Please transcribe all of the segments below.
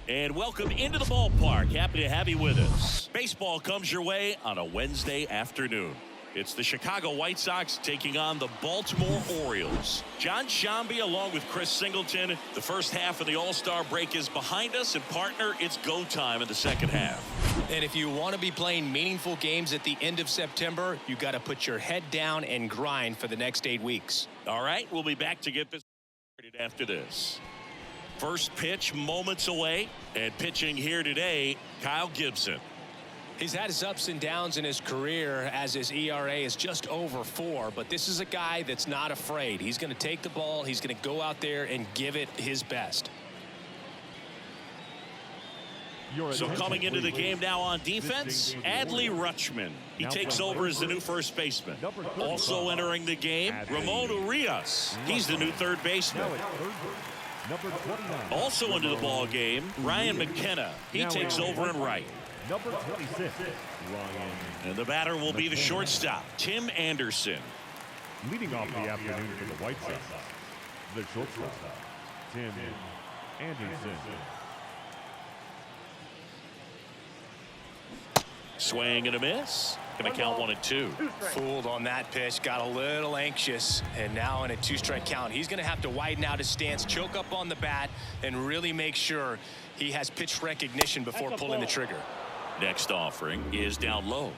And welcome into the ballpark. Happy to have you with us. Baseball comes your way on a Wednesday afternoon. It's the Chicago White Sox taking on the Baltimore Orioles. John Shambi along with Chris Singleton. The first half of the All-Star break is behind us, and partner, it's go time in the second half. And if you want to be playing meaningful games at the end of September, you got to put your head down and grind for the next 8 weeks. All right, we'll be back to get this started after this. First pitch moments away, and pitching here today, Kyle Gibson. He's had his ups and downs in his career as his ERA is just over 4, but this is a guy that's not afraid. He's going to take the ball. He's going to go out there and give it his best. So coming into the game now on defense, Adley Rutschman. He takes over as the new first baseman. Also entering the game, Ramon Urias. He's the new third baseman. Also into the ball game, Ryan McKenna. He takes over in right. Number 26, Ryan. And the batter will be the shortstop, Tim Anderson. Leading off the afternoon for the White Sox, the shortstop, Tim Anderson. Swing and a miss. Gonna count 1 and 2. Fooled on that pitch, got a little anxious, and now in a 2-strike count. He's going to have to widen out his stance, choke up on the bat, and really make sure he has pitch recognition before pulling the trigger. Next offering is down low.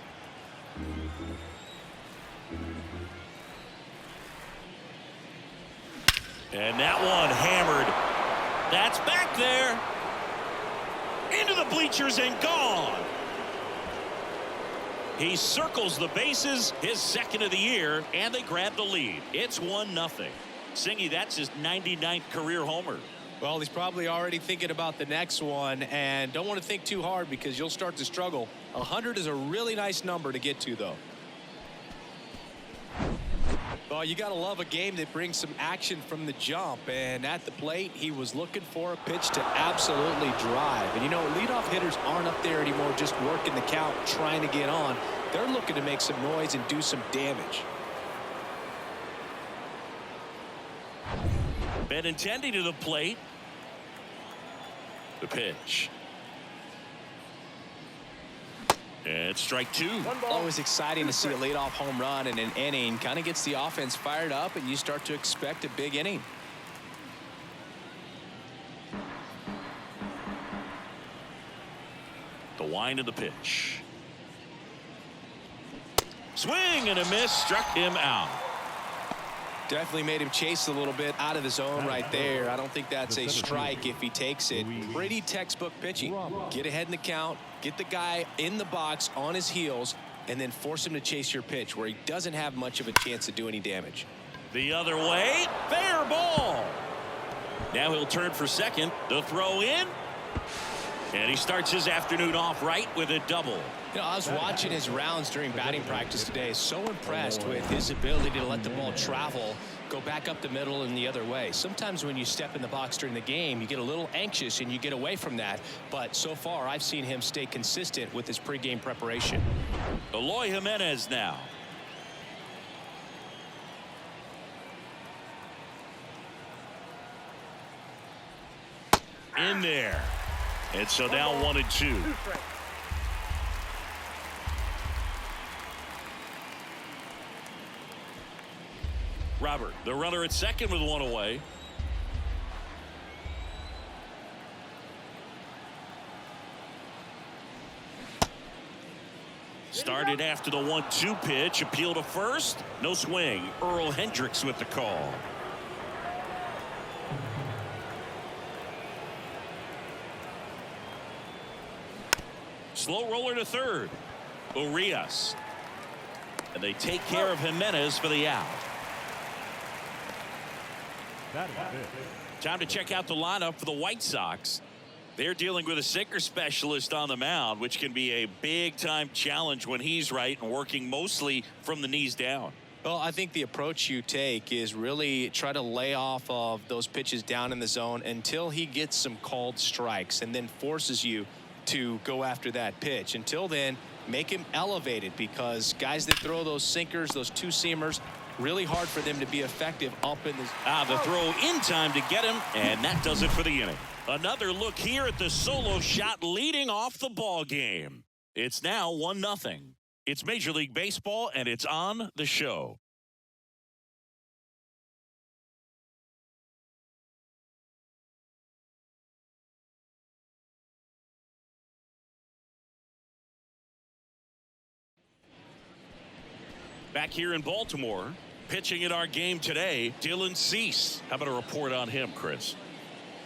And that one hammered. That's back there. Into the bleachers and gone. He circles the bases, his second of the year, and they grab the lead. It's 1-0. Singy, that's his 99th career homer. Well, he's probably already thinking about the next one, and don't want to think too hard because you'll start to struggle. 100 is a really nice number to get to, though. Well, you got to love a game that brings some action from the jump, and at the plate, he was looking for a pitch to absolutely drive. And, you know, leadoff hitters aren't up there anymore just working the count, trying to get on. They're looking to make some noise and do some damage. Benintendi to the plate. The pitch. And strike 2. Always exciting to see a leadoff home run in an inning. Kind of gets the offense fired up, and you start to expect a big inning. The wind of the pitch. Swing and a miss. Struck him out. Definitely made him chase a little bit out of the zone right there. I don't think that's a strike if he takes it. Pretty textbook pitching. Get ahead in the count, get the guy in the box on his heels, and then force him to chase your pitch where he doesn't have much of a chance to do any damage. The other way, fair ball. Now he'll turn for second. The throw in. And he starts his afternoon off right with a double. You know, I was watching his rounds during batting practice today. So impressed with his ability to let the ball travel, go back up the middle and the other way. Sometimes when you step in the box during the game, you get a little anxious and you get away from that. But so far, I've seen him stay consistent with his pregame preparation. Eloy Jimenez now. In there. And so now 1 and 2. Robert, the runner at second with 1 away. Started after the 1-2 pitch. Appeal to first. No swing. Earl Hendricks with the call. Slow roller to third. Urias. And they take care of Jimenez for the out. Time to check out the lineup for the White Sox. They're dealing with a sinker specialist on the mound, which can be a big-time challenge when he's right and working mostly from the knees down. Well, I think the approach you take is really try to lay off of those pitches down in the zone until he gets some called strikes and then forces you to go after that pitch. Until then, make him elevated, because guys that throw those sinkers, those two-seamers, really hard for them to be effective up in the... The throw in time to get him, and that does it for the inning. Another look here at the solo shot leading off the ball game. It's now 1-0. It's Major League Baseball, and it's on the show. Back here in Baltimore, pitching in our game today, Dylan Cease. How about a report on him, Chris?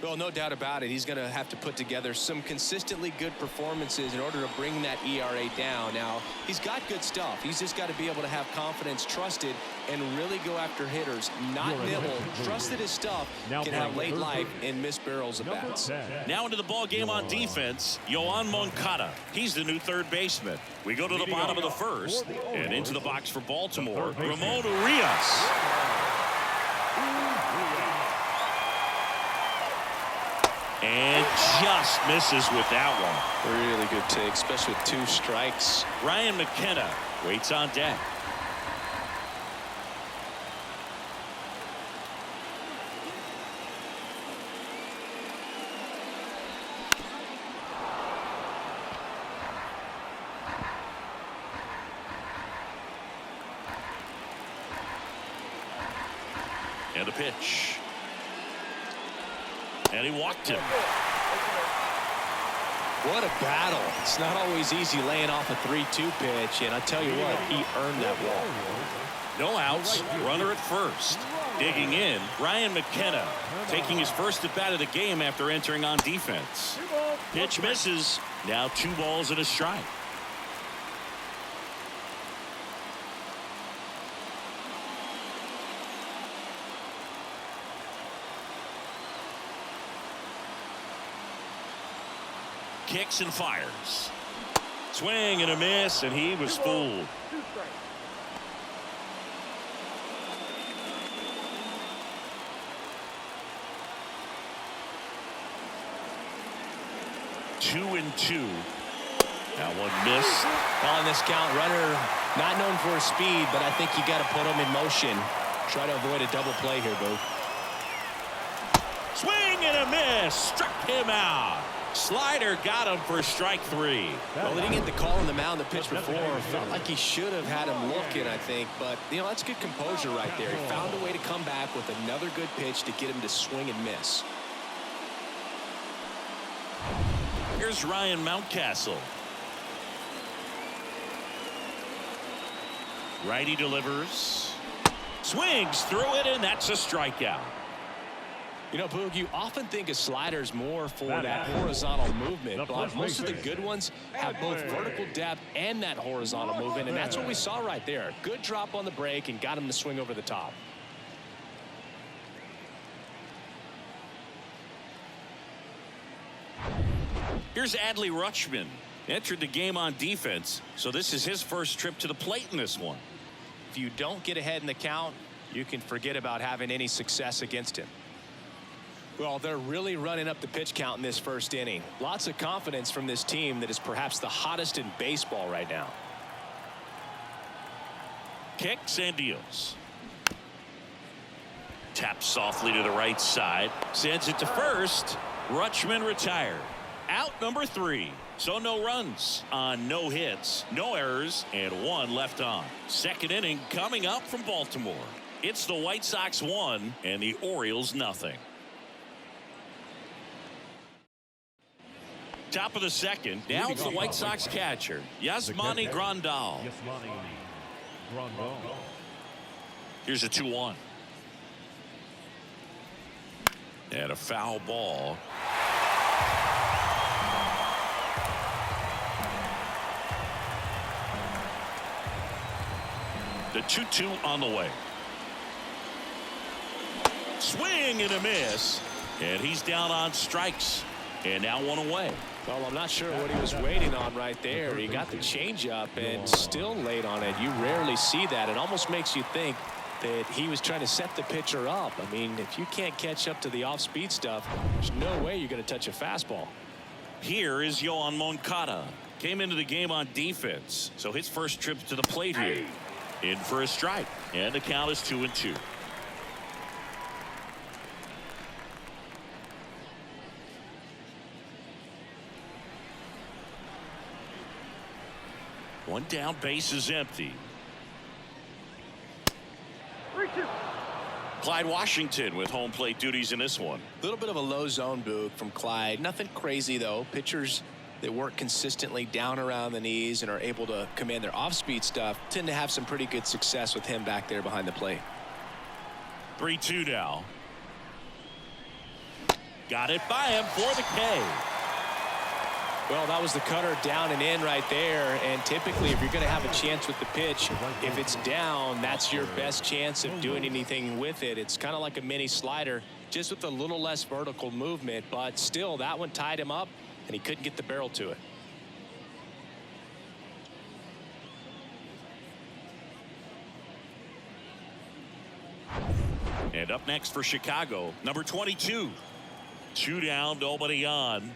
Well, no doubt about it. He's going to have to put together some consistently good performances in order to bring that ERA down. Now, he's got good stuff. He's just got to be able to have confidence, trust it, and really go after hitters, not nibble. Trust that his stuff can have late life and miss barrels of bats. Now into the ball game on defense, Yoan Moncada. He's the new third baseman. We go to the bottom of the first, and into the box for Baltimore, Ramon Urias. And just misses with that one. Really good take, especially with 2 strikes. Ryan McKenna waits on deck. And a pitch. And he walked him. What a battle. It's not always easy laying off a 3-2 pitch, and I tell you what, he earned that walk. No outs, runner at first. Digging in, Ryan McKenna taking his first at bat of the game after entering on defense. Pitch misses. Now 2 balls and a strike. Kicks and fires. Swing and a miss, and he was fooled. Two and 2. That one missed. On this count, runner not known for his speed, but I think you got to put him in motion. Try to avoid a double play here, Boo. Swing and a miss. Struck him out. Slider got him for strike 3. Well, he didn't get the call on the mound the pitch before. Felt like he should have had him looking, I think. But, you know, that's good composure right there. He found a way to come back with another good pitch to get him to swing and miss. Here's Ryan Mountcastle. Righty delivers. Swings through it, and that's a strikeout. You know, Boog, you often think a slider's more for that horizontal movement, but most of the good ones have both vertical depth and that horizontal movement, and that's what we saw right there. Good drop on the break and got him to swing over the top. Here's Adley Rutschman. Entered the game on defense, so this is his first trip to the plate in this one. If you don't get ahead in the count, you can forget about having any success against him. Well, they're really running up the pitch count in this first inning. Lots of confidence from this team that is perhaps the hottest in baseball right now. Kicks and deals. Taps softly to the right side. Sends it to first. Rutschman retired. Out number 3. So no runs on no hits, no errors, and 1 left on. Second inning coming up from Baltimore. It's the White Sox 1 and the Orioles nothing. Top of the second. Now it's the White Sox catcher, Yasmani Grandal. Here's a 2-1. And a foul ball. The 2-2 on the way. Swing and a miss. And he's down on strikes. And now 1 away. Well, I'm not sure what he was waiting on right there. He got the changeup and still late on it. You rarely see that. It almost makes you think that he was trying to set the pitcher up. I mean, if you can't catch up to the off-speed stuff, there's no way you're going to touch a fastball. Here is Yoan Moncada. Came into the game on defense, so his first trip to the plate here. In for a strike, and the count is 2-2. One down, base is empty. Clyde Washington with home plate duties in this one. A little bit of a low zone boog from Clyde. Nothing crazy, though. Pitchers that work consistently down around the knees and are able to command their off-speed stuff tend to have some pretty good success with him back there behind the plate. 3-2 now. Got it by him for the K. Well, that was the cutter down and in right there. And typically, if you're going to have a chance with the pitch, if it's down, that's your best chance of doing anything with it. It's kind of like a mini slider, just with a little less vertical movement. But still, that one tied him up, and he couldn't get the barrel to it. And up next for Chicago, number 22. 2 down, nobody on.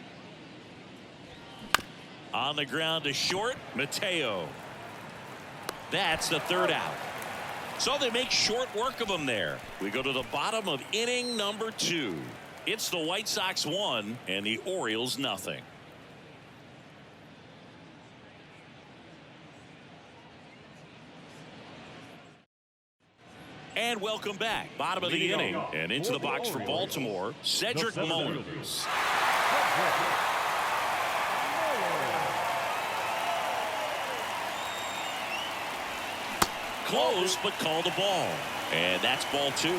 On the ground to short, Mateo. That's the 3rd out. So they make short work of him there. We go to the bottom of inning number 2. It's the White Sox 1 and the Orioles nothing. And welcome back. Bottom of the inning and into the box for Baltimore, Cedric Mullins. Close, but called a ball. And that's ball 2.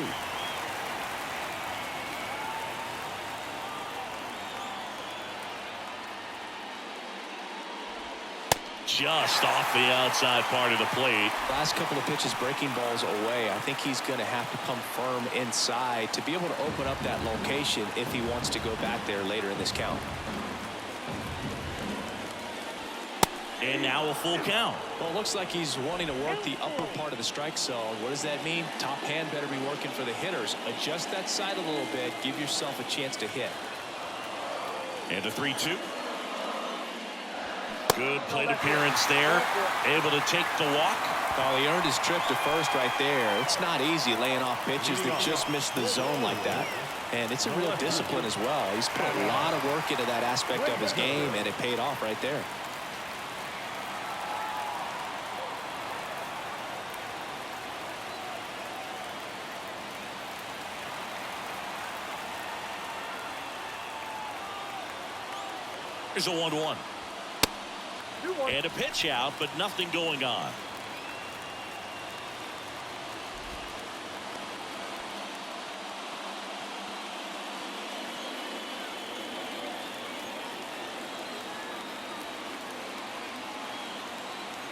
Just off the outside part of the plate. Last couple of pitches breaking balls away. I think he's going to have to come firm inside to be able to open up that location if he wants to go back there later in this count. And now a full count. Well, it looks like he's wanting to work the upper part of the strike zone. What does that mean? Top hand better be working for the hitters. Adjust that side a little bit. Give yourself a chance to hit. And a 3-2. Good plate appearance there. Able to take the walk. Oh, he earned his trip to first right there. It's not easy laying off pitches that just miss the zone like that. And it's a real discipline as well. He's put a lot of work into that aspect of his game, and it paid off right there. Here's a 1-1. And a pitch out, but nothing going on.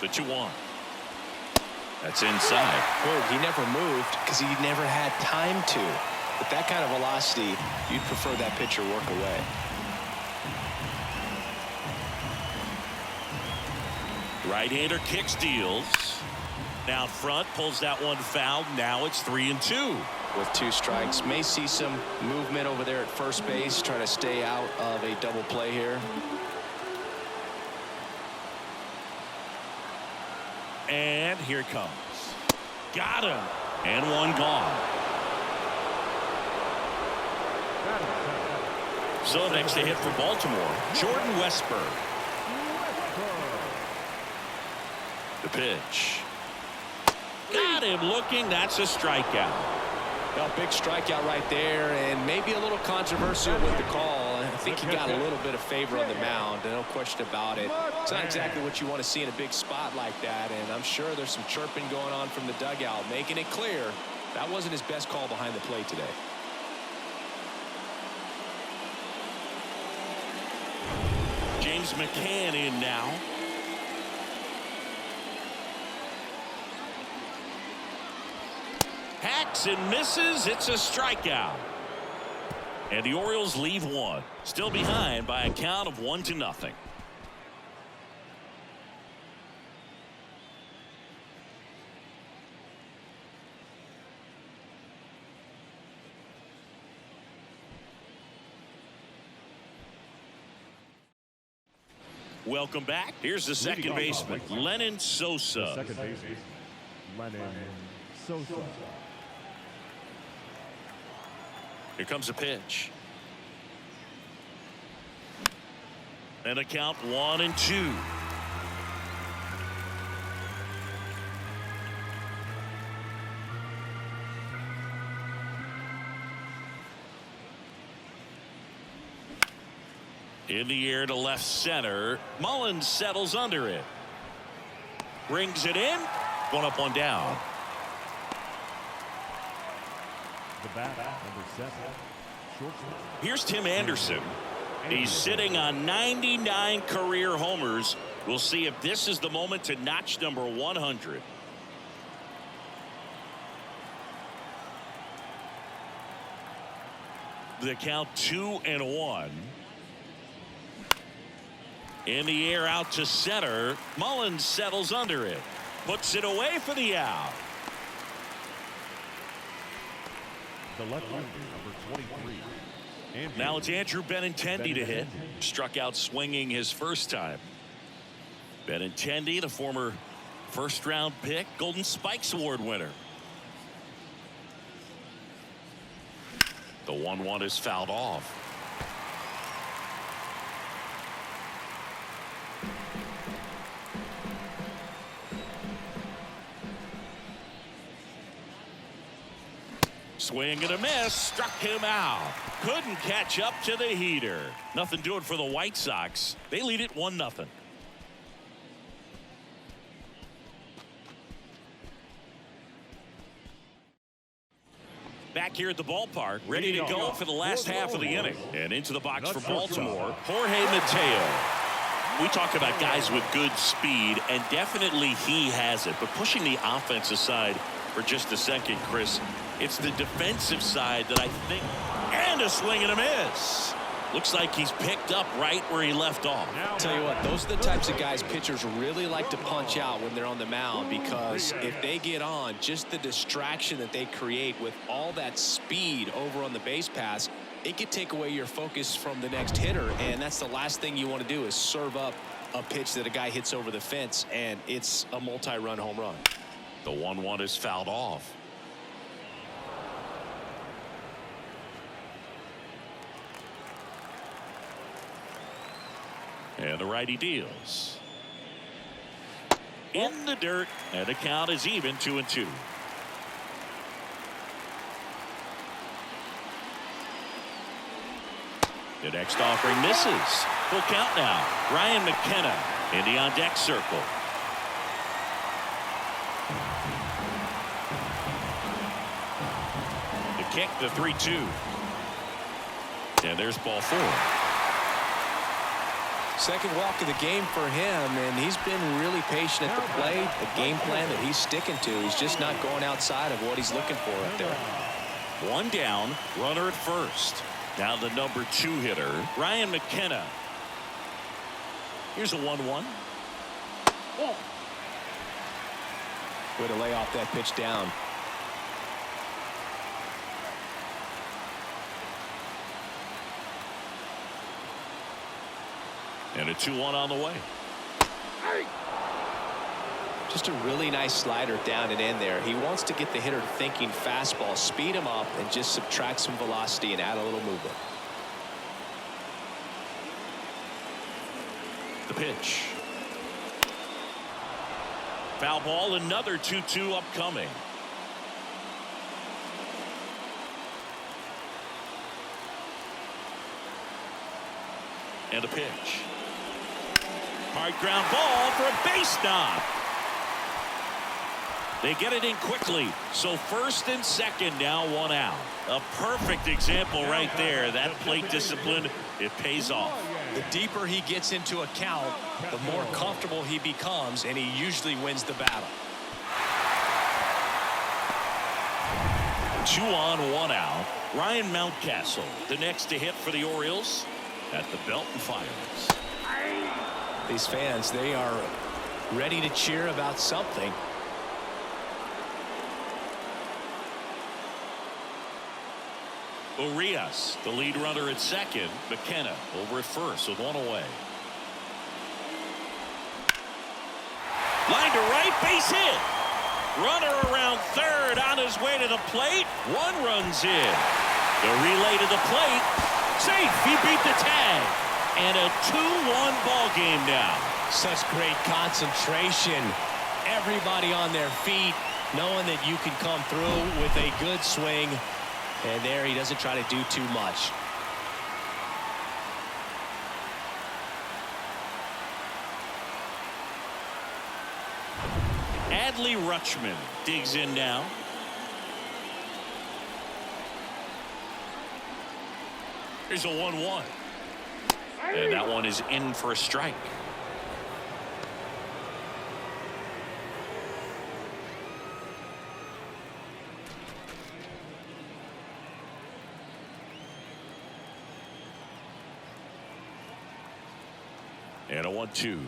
The 2-1. That's inside. Good. He never moved because he never had time to. With that kind of velocity, you'd prefer that pitcher work away. Right-hander kicks, deals. Down front, pulls that one foul. Now it's 3-2. With 2 strikes, may see some movement over there at first base, trying to stay out of a double play here. And here it comes. Got him. And one gone. So next to hit for Baltimore, Jordan Westburg. The pitch. Got him looking. That's a strikeout. Well, big strikeout right there, and maybe a little controversial with the call. I think he got a little bit of favor on the mound, no question about it. It's not exactly what you want to see in a big spot like that, and I'm sure there's some chirping going on from the dugout, making it clear that wasn't his best call behind the plate today. James McCann in now. Hacks and misses. It's a strikeout. And the Orioles leave one. Still behind by a count of 1-0. Welcome back. Here's the second baseman, Lennon Sosa. Second baseman, Lennon Sosa. Here comes a pitch. And a count 1-2. In the air to left center. Mullins settles under it. Brings it in. One up, one down. The bat, number 7, shortstop. Here's Tim Anderson. He's sitting on 99 career homers. We'll see if this is the moment to notch number 100. The count 2-1. In the air out to center. Mullins settles under it. Puts it away for the out. The left-hander, number 23. Now it's Andrew Benintendi to hit. Struck out swinging his first time. Benintendi, the former first-round pick, Golden Spikes Award winner. The 1-1 is fouled off. Swing and a miss. Struck him out. Couldn't catch up to the heater. Nothing doing for the White Sox. They lead it 1-0. Back here at the ballpark, ready to go for the last half of the inning. And into the box for Baltimore, Jorge Mateo. We talk about guys with good speed, and definitely he has it. But pushing the offense aside for just a second, Chris, it's the defensive side that I think. And a swing and a miss. Looks like he's picked up right where he left off. Tell you what, those are the types of guys pitchers really like to punch out when they're on the mound, because if they get on, just the distraction that they create with all that speed over on the base pass, it could take away your focus from the next hitter, and that's the last thing you want to do is serve up a pitch that a guy hits over the fence, and it's a multi-run home run. The 1-1 is fouled off. And the righty deals. In the dirt, and the count is even 2-2. The next offering misses. Full count now. Ryan McKenna in the on-deck circle. The kick, the 3-2. And there's ball 4. Second walk of the game for him, and he's been really patient at the plate. The game plan that he's sticking to, he's just not going outside of what he's looking for up there. One down, runner at first. Now the number 2 hitter, Ryan McKenna. Here's a 1-1. Way to lay off that pitch down. And a 2-1 on the way. Just a really nice slider down and in there. He wants to get the hitter thinking fastball, speed him up, and just subtract some velocity and add a little movement. The pitch. Foul ball, another 2-2 upcoming. And a pitch. Hard ground ball for a base knock. They get it in quickly. So first and second, now 1 out. A perfect example right there. That plate discipline, it pays off. The deeper he gets into a count, the more comfortable he becomes, and he usually wins the battle. 2 on, 1 out. Ryan Mountcastle, the next to hit for the Orioles at the Belton Fires. These fans, they are ready to cheer about something. Urias, the lead runner at second. McKenna over at first with 1 away. Line to right, base hit. Runner around third on his way to the plate. 1 runs in. The relay to the plate. Safe. He beat the tag. And a 2-1 ball game now. Such great concentration. Everybody on their feet, knowing that you can come through with a good swing. And there he doesn't try to do too much. Adley Rutschman digs in now. Here's a 1-1. And that one is in for a strike. And a 1-2.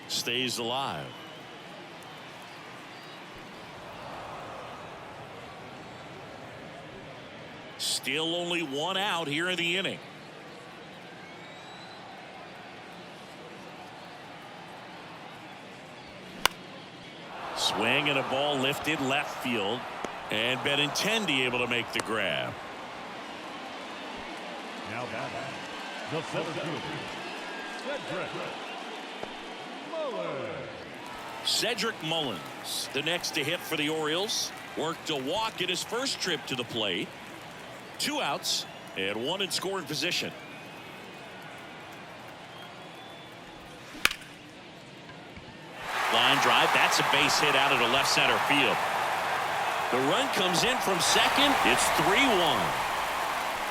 Stays alive. Still only one out here in the inning. Swing and a ball lifted left field. And Benintendi able to make the grab. Now batting, the center fielder, Cedric Mullins. Cedric Mullins, the next to hit for the Orioles. Worked a walk in his first trip to the plate. 2 outs and 1 in scoring position. Line drive. That's a base hit out of the left center field. The run comes in from second. It's 3-1.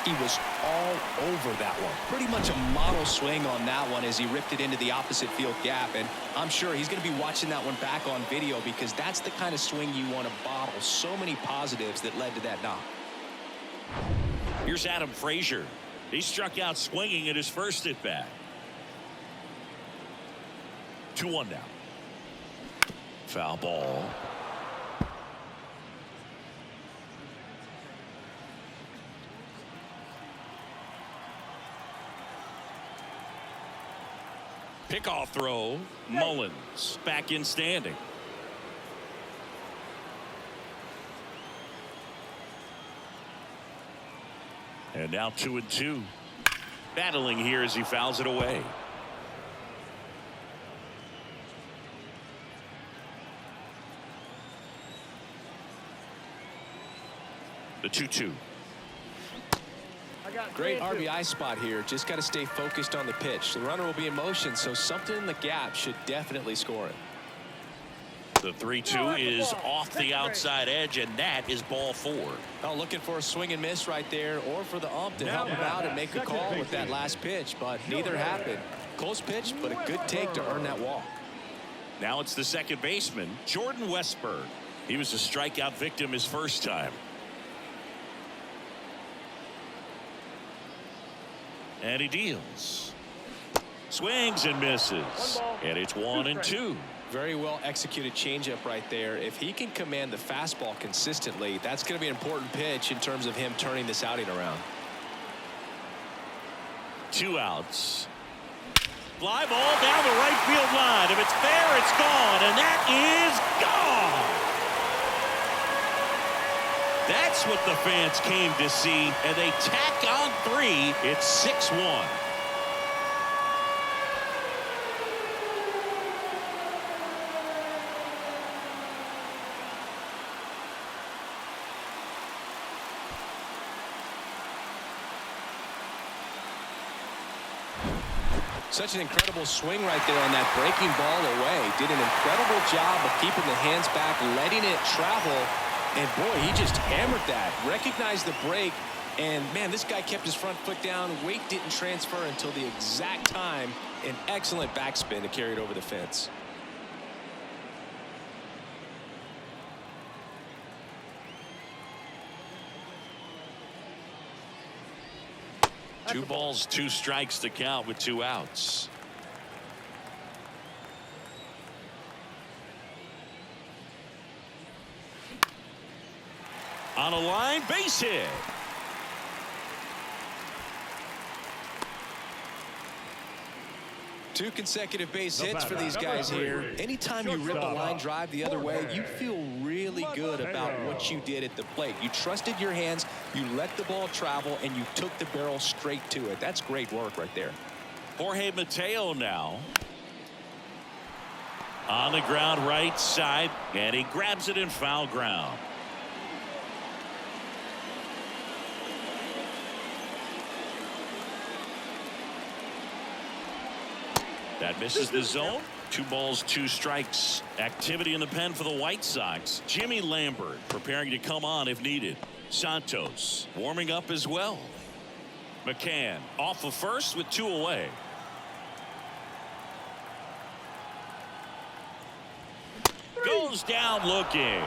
He was all over that one. Pretty much a model swing on that one as he ripped it into the opposite field gap. And I'm sure he's going to be watching that one back on video because that's the kind of swing you want to bottle. So many positives that led to that knock. Here's Adam Frazier. He struck out swinging at his first at bat. 2-1 now. Foul ball. Pickoff throw. Mullins back in standing. And now 2-2. Battling here as he fouls it away. The 2-2. Great RBI spot here. Just got to stay focused on the pitch. The runner will be in motion, so something in the gap should definitely score it. The 3-2 is off the outside edge, and that is ball 4. Oh, looking for a swing and miss right there, or for the ump to help him out and make a call with that last pitch, but neither happened. Close pitch, but a good take to earn that walk. Now it's the second baseman, Jordan Westburg. He was a strikeout victim his first time. And he deals. Swings and misses. And it's 1-2. Very well executed changeup right there. If he can command the fastball consistently, that's going to be an important pitch in terms of him turning this outing around. 2 outs. Fly ball down the right field line. If it's fair, it's gone. And that is gone. That's what the fans came to see. And they tack on 3. It's 6-1. Such an incredible swing right there on that breaking ball away. Did an incredible job of keeping the hands back, letting it travel. And boy, he just hammered that. Recognized the break. And man, this guy kept his front foot down. Weight didn't transfer until the exact time. An excellent backspin to carry it over the fence. Two balls, 2 strikes to count with 2 outs. On a line, base hit. Two consecutive base hits for these guys here. Anytime you rip a line drive the other way, you feel really good about what you did at the plate. You trusted your hands, you let the ball travel, and you took the barrel straight to it. That's great work right there. Jorge Mateo now. On the ground right side, and he grabs it in foul ground. That misses the zone. 2 balls, 2 strikes. Activity in the pen for the White Sox. Jimmy Lambert preparing to come on if needed. Santos warming up as well. McCann off of first with 2 away. Goes down looking.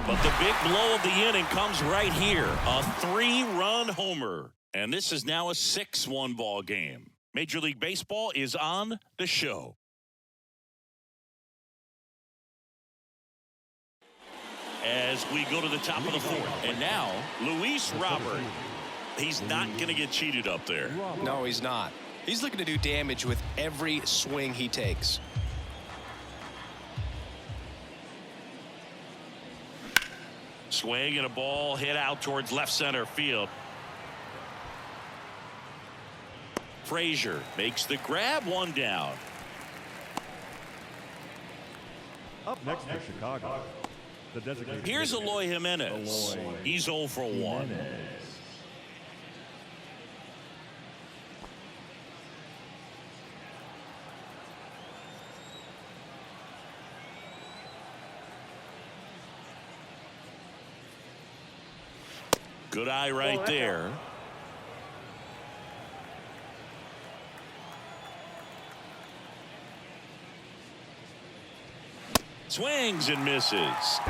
But the big blow of the inning comes right here. A 3-run homer. And this is now a 6-1 ball game. Major League Baseball is on the show. As we go to the top of the 4th. And now, Luis Robert. He's not going to get cheated up there. No, he's not. He's looking to do damage with every swing he takes. Swing and a ball hit out towards left center field. Frazier makes the grab, 1 down. Up next for Chicago, the designated Here's Eloy Jimenez. He's 0 for 1. Good eye right there. Swings and misses.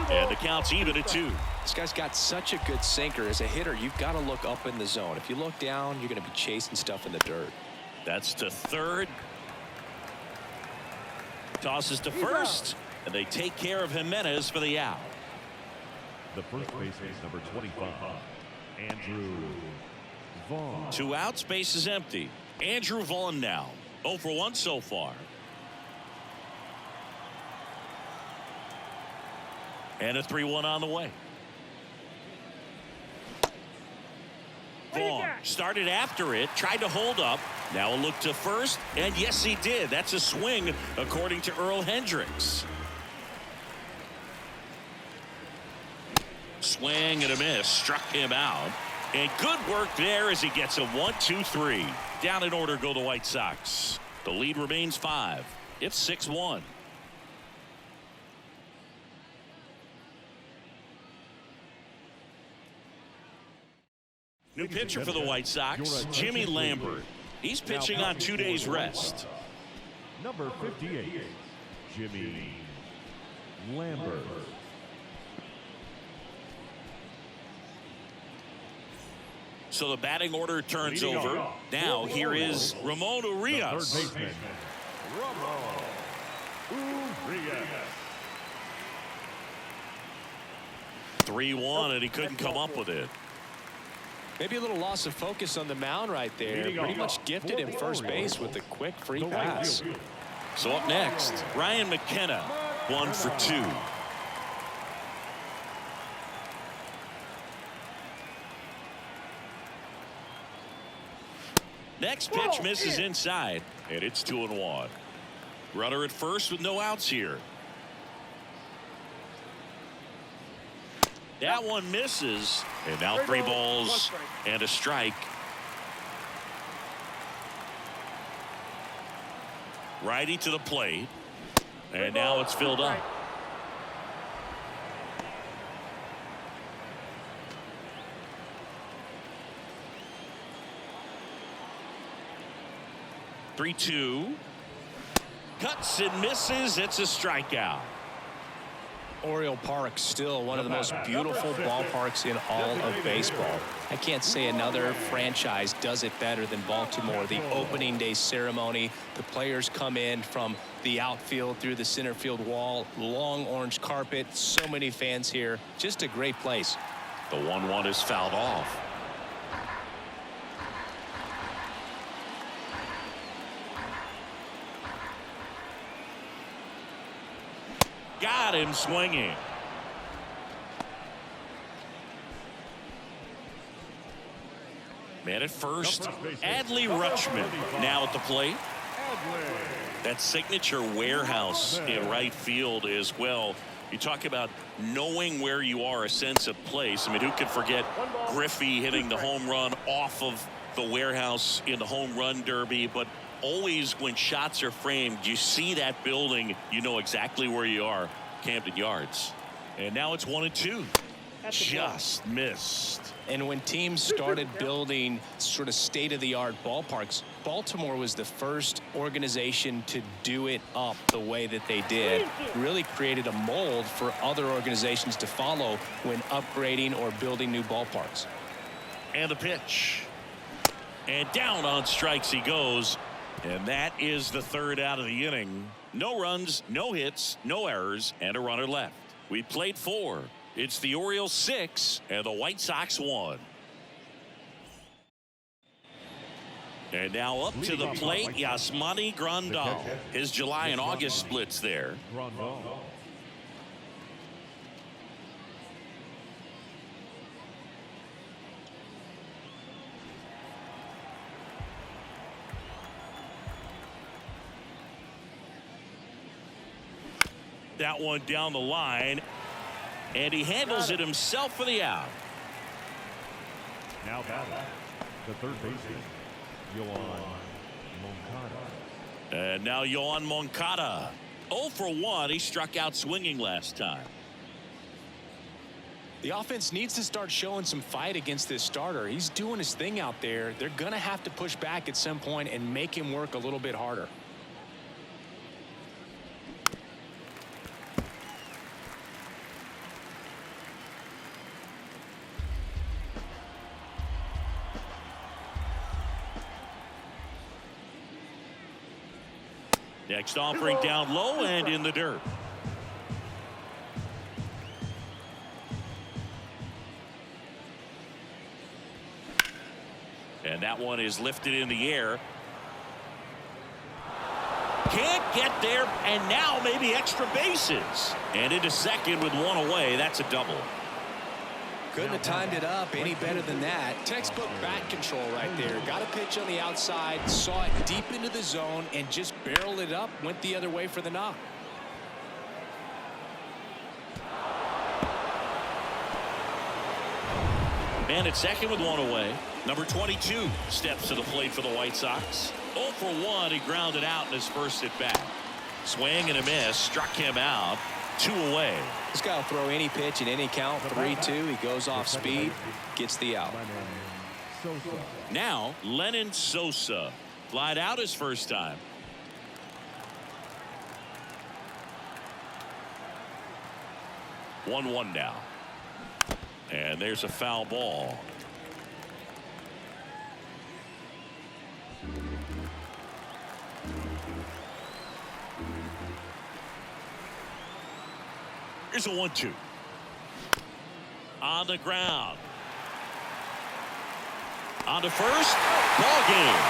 And the count's even at 2. This guy's got such a good sinker. As a hitter, you've got to look up in the zone. If you look down, you're going to be chasing stuff in the dirt. That's to third. Tosses to first. And they take care of Jimenez for the out. The first baseman is number 25, Andrew Vaughn. 2 outs, base is empty. Andrew Vaughn now 0 for 1 so far. And a 3-1 on the way. Vaughn started after it, tried to hold up. Now a look to first, and yes, he did. That's a swing, according to Earl Hendricks. Swing and a miss, struck him out. And good work there as he gets a 1-2-3. Down in order go the White Sox. The lead remains 5. It's 6-1. New pitcher for the White Sox, Jimmy Lambert. He's pitching on 2 days rest. Number 58, Jimmy Lambert. So the batting order turns over. Now here is Ramon Urias. Third baseman, Ramon Urias. 3-1, and he couldn't come up with it. Maybe a little loss of focus on the mound right there. Pretty much gifted him first base with a quick free pass. So up next, Ryan McKenna, 1 for 2. Next pitch misses inside, and it's 2-1. Runner at first with no outs here. That one misses, and now 3 balls and a strike. Righty to the plate, and now it's filled up. Three-two. Cuts and misses. It's a strikeout. Oriole Park still one of the most beautiful ballparks in all of baseball. I can't say another franchise does it better than Baltimore. The opening day ceremony, the players come in from the outfield through the center field wall, long orange carpet, so many fans here. Just a great place. The 1-1 is fouled off. Got him swinging. Man at first, Adley Rutschman now at the plate. That signature warehouse in right field as well. You talk about knowing where you are, a sense of place. I mean, who could forget Griffey hitting the home run off of the warehouse in the home run derby? But always when shots are framed, you see that building, you know exactly where you are. Camden Yards. And now it's 1-2. Just missed. And when teams started building sort of state-of-the-art ballparks, Baltimore was the first organization to do it up the way that they did. Really created a mold for other organizations to follow when upgrading or building new ballparks. And the pitch. And down on strikes he goes. And that is the third out of the inning. No runs, no hits, no errors, and a runner left. We played 4. It's the Orioles 6 and the White Sox 1. And now up to the plate, Yasmani Grandal. His July and August splits there. That one down the line. And he handles it himself for the out. Now batting, the third baseman, Yohan Moncada. And now Yohan Moncada. 0 for 1. He struck out swinging last time. The offense needs to start showing some fight against this starter. He's doing his thing out there. They're going to have to push back at some point and make him work a little bit harder. Next offering down low and in the dirt. And that one is lifted in the air. Can't get there, and now maybe extra bases. And into second with one away. That's a double. Couldn't have timed it up any better than that. Textbook bat control right there. Got a pitch on the outside, saw it deep into the zone, and just barreled it up, went the other way for the knock. Man at second with one away. Number 22 steps to the plate for the White Sox. 0 for 1. He grounded out in his first at bat. Swing and a miss. Struck him out. 2 away. This guy will throw any pitch in any count. 3-2. He goes off speed, gets the out. Now Lennon Sosa. Flied out his first time. One now. And there's a foul ball. Here's a 1-2. On the ground. On to first. Ball game.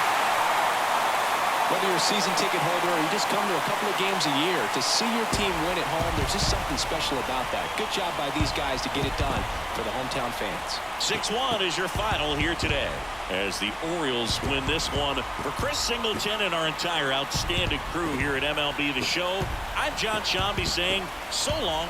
Whether you're a season ticket holder or you just come to a couple of games a year, to see your team win at home, there's just something special about that. Good job by these guys to get it done for the hometown fans. 6-1 is your final here today as the Orioles win this one. For Chris Singleton and our entire outstanding crew here at MLB The Show, I'm John Shambi saying so long